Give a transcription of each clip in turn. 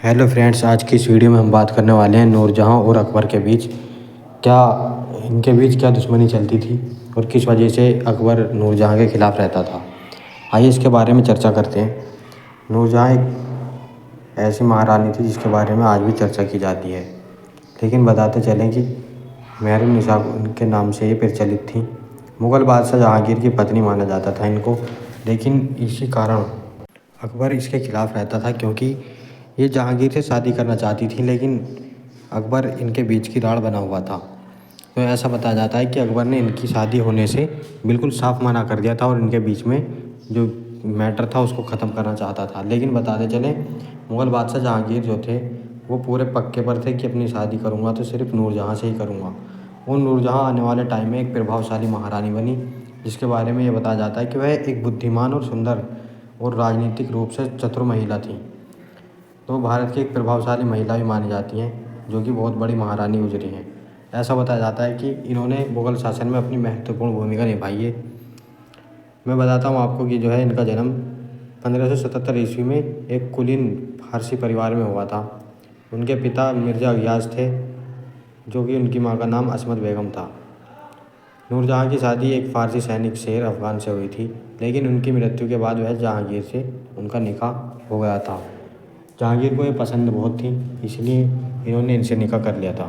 Hello friends, आज की इस वीडियो में हम बात करने वाले हैं नूरजहाँ और अकबर के बीच क्या इनके बीच क्या दुश्मनी चलती थी और किस वजह से अकबर नूरजहाँ के ख़िलाफ़ रहता था। आइए इसके बारे में चर्चा करते हैं। नूरजहाँ एक ऐसी महारानी थी जिसके बारे में आज भी चर्चा की जाती है, लेकिन बताते चलें कि मेहरुन्निसा उनके नाम से ये प्रचलित थी। मुग़ल बादशाह जहांगीर की पत्नी माना जाता था इनको, लेकिन इसी कारण अकबर इसके ख़िलाफ़ रहता था क्योंकि ये जहांगीर से शादी करना चाहती थी, लेकिन अकबर इनके बीच की राड़ बना हुआ था। तो ऐसा बताया जाता है कि अकबर ने इनकी शादी होने से बिल्कुल साफ मना कर दिया था और इनके बीच में जो मैटर था उसको ख़त्म करना चाहता था। लेकिन बताते चले मुग़ल बादशाह जहांगीर जो थे वो पूरे पक्के पर थे कि अपनी शादी करूँगा तो सिर्फ नूरजहाँ से ही करूँगा। और नूरजहाँ आने वाले टाइम में एक प्रभावशाली महारानी बनी, जिसके बारे में ये बताया जाता है कि वह एक बुद्धिमान और सुंदर और राजनीतिक रूप से चतुर महिला थी। तो भारत की एक प्रभावशाली महिला भी मानी जाती हैं, जो कि बहुत बड़ी महारानी गुजरी हैं। ऐसा बताया जाता है कि इन्होंने मुग़ल शासन में अपनी महत्वपूर्ण भूमिका निभाई है। मैं बताता हूँ आपको कि जो है इनका जन्म 1577 ईस्वी में एक कुलीन फारसी परिवार में हुआ था। उनके पिता मिर्ज़ा गियास थे, जो कि उनकी माँ का नाम असमत बेगम था। नूरजहाँ की शादी एक फ़ारसी सैनिक शेर अफ़गान से हुई थी, लेकिन उनकी मृत्यु के बाद वह जहांगीर से उनका निकाह हो गया था। जहांगीर को ये पसंद बहुत थी, इसलिए इन्होंने इनसे निकाह कर लिया था।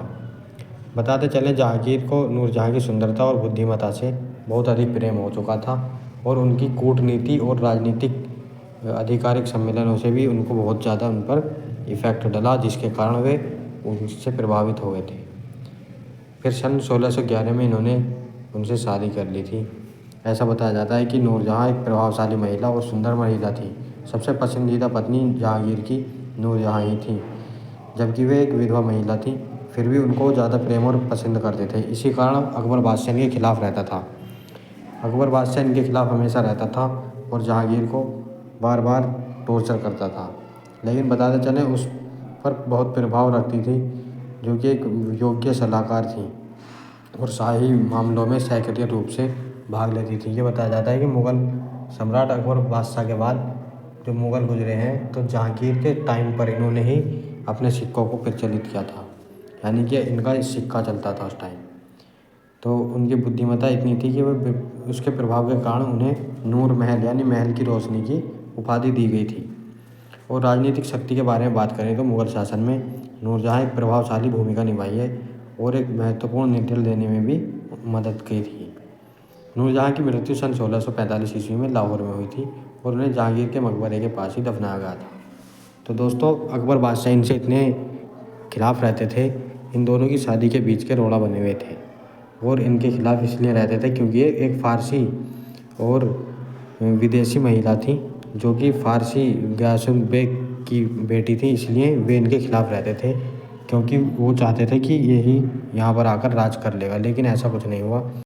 बताते चलें जहांगीर को नूरजहाँ की सुंदरता और बुद्धिमत्ता से बहुत अधिक प्रेम हो चुका था और उनकी कूटनीति और राजनीतिक आधिकारिक सम्मेलनों से भी उनको बहुत ज़्यादा उन पर इफ़ेक्ट डला, जिसके कारण वे उनसे प्रभावित हो गए थे। फिर सन 1611 में इन्होंने उनसे शादी कर ली थी। ऐसा बताया जाता है कि नूरजहाँ एक प्रभावशाली महिला और सुंदर महिला थी। सबसे पसंदीदा पत्नी जहांगीर की नूरजहाँ ही थी, जबकि वे एक विधवा महिला थी। फिर भी उनको ज़्यादा प्रेम और पसंद करते थे। इसी कारण अकबर बादशाह इनके खिलाफ़ रहता था। अकबर बादशाह इनके खिलाफ़ हमेशा रहता था और जहांगीर को बार बार टॉर्चर करता था। लेकिन बताते चलें उस पर बहुत प्रभाव रखती थी, जो कि एक योग्य सलाहकार थी और शाही मामलों में सक्रिय रूप से भाग लेती थी। ये बताया जाता है कि मुग़ल सम्राट अकबर बादशाह के बाद जो मुग़ल गुजरे हैं, तो जहांगीर के टाइम पर इन्होंने ही अपने सिक्कों को प्रचलित किया था, यानी कि इनका सिक्का चलता था उस टाइम। तो उनकी बुद्धिमत्ता इतनी थी कि वह उसके प्रभाव के कारण उन्हें नूर महल यानी महल की रोशनी की उपाधि दी गई थी। और राजनीतिक शक्ति के बारे में बात करें तो मुग़ल शासन में नूरजहाँ एक प्रभावशाली भूमिका निभाई है और एक महत्वपूर्ण निर्णय लेने में भी मदद की थी। नूरजहाँ की मृत्यु सन 1645 ईस्वी में लाहौर में हुई थी और उन्हें जहांगीर के मकबरे के पास ही दफनाया गया था। तो दोस्तों, अकबर बादशाह इनसे इतने खिलाफ़ रहते थे, इन दोनों की शादी के बीच के रोड़ा बने हुए थे और इनके खिलाफ़ इसलिए रहते थे क्योंकि ये एक फ़ारसी और विदेशी महिला थी, जो कि फ़ारसी गियासुन बेग की बेटी थी। इसलिए वे इनके खिलाफ़ रहते थे, क्योंकि वो चाहते थे कि यही यहाँ पर आकर राज कर लेगा, लेकिन ऐसा कुछ नहीं हुआ।